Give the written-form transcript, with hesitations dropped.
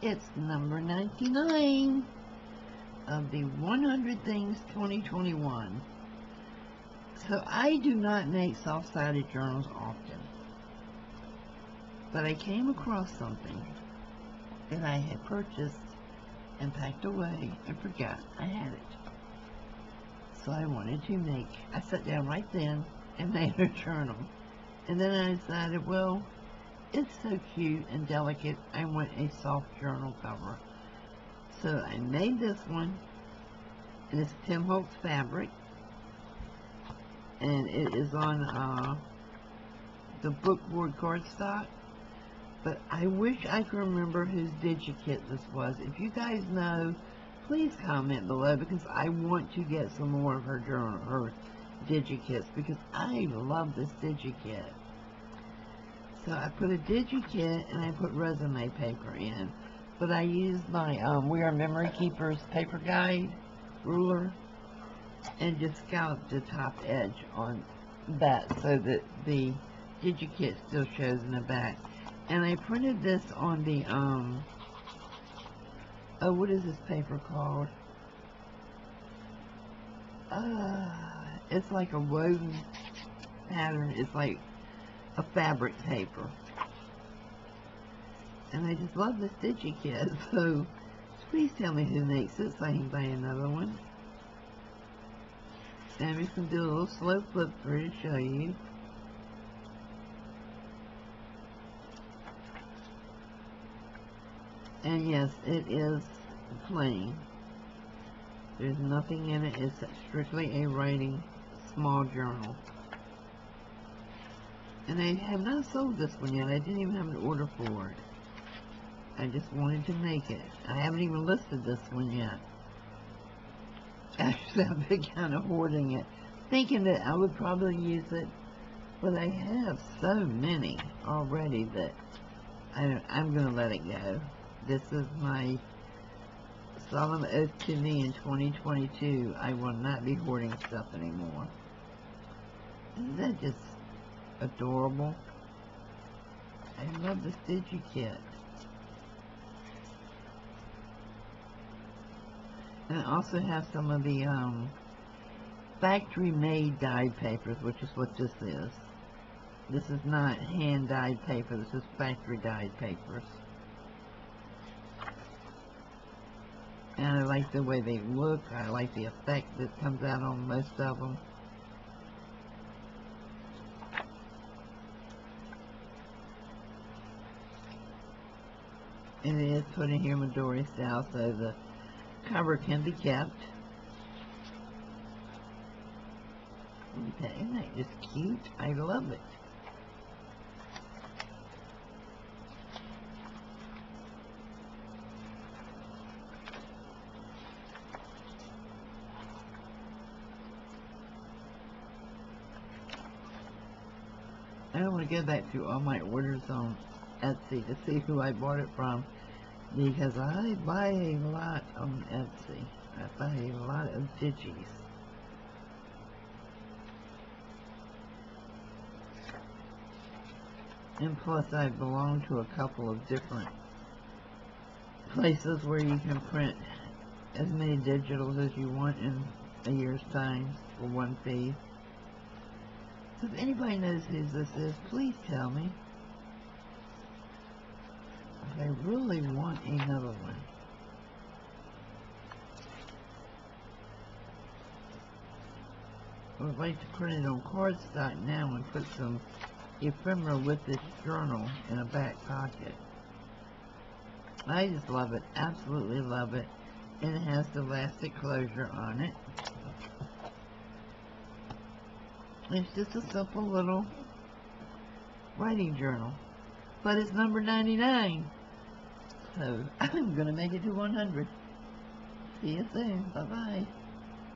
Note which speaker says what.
Speaker 1: It's number 99 of the 100 Things 2021. So I do not make soft-sided journals often, but I came across something that I had purchased and packed away and forgot I had it. So I wanted to make, I sat down right then and made a journal. And then I decided, well, it's so cute and delicate, I want a soft journal cover. So I made this one. And it's Tim Holtz fabric. And it is on the bookboard cardstock. But I wish I could remember whose Digi Kit this was. If you guys know, please comment below, because I want to get some more of her journal, her Digi Kits, because I love this Digi Kit. So I put a Digi Kit and I put resume paper in. But I used my We Are Memory Keepers paper guide ruler and just scalloped the top edge on that so that the Digi Kit still shows in the back. And I printed this on the, oh, what is this paper called? It's like a woven pattern. It's like a fabric paper. And I just love this Digi Kit, so please tell me who makes it so I can buy another one. And I'm just going to do a little slow flip through to show you. And yes, it is plain. There's nothing in it. It's strictly a writing small journal. And I have not sold this one yet. I didn't even have an order for it. I just wanted to make it. I haven't even listed this one yet. Actually, I've been kind of hoarding it, thinking that I would probably use it, but I have so many already that I'm going to let it go. This is my solemn oath to me in 2022. I will not be hoarding stuff anymore. Isn't that just adorable? I love this Digi Kit. And I also have some of the factory-made dyed papers, which is what this is. This is not hand-dyed paper. This is factory-dyed papers. And I like the way they look. I like the effect that comes out on most of them. And it is put in here Midori style, so the cover can be kept. Isn't that just cute? I love it. I want to go back through all my orders on Etsy to see who I bought it from, because I buy a lot on Etsy. I buy a lot of digis. And plus I belong to a couple of different places where you can print as many digitals as you want in a year's time for one fee. So if anybody knows who this is, please tell me. I really want another one. I would like to print it on cardstock now and put some ephemera with this journal in a back pocket. I just love it. Absolutely love it. And it has the elastic closure on it. It's just a simple little writing journal. But it's number 99. So I'm going to make it to 100. See you soon. Bye-bye.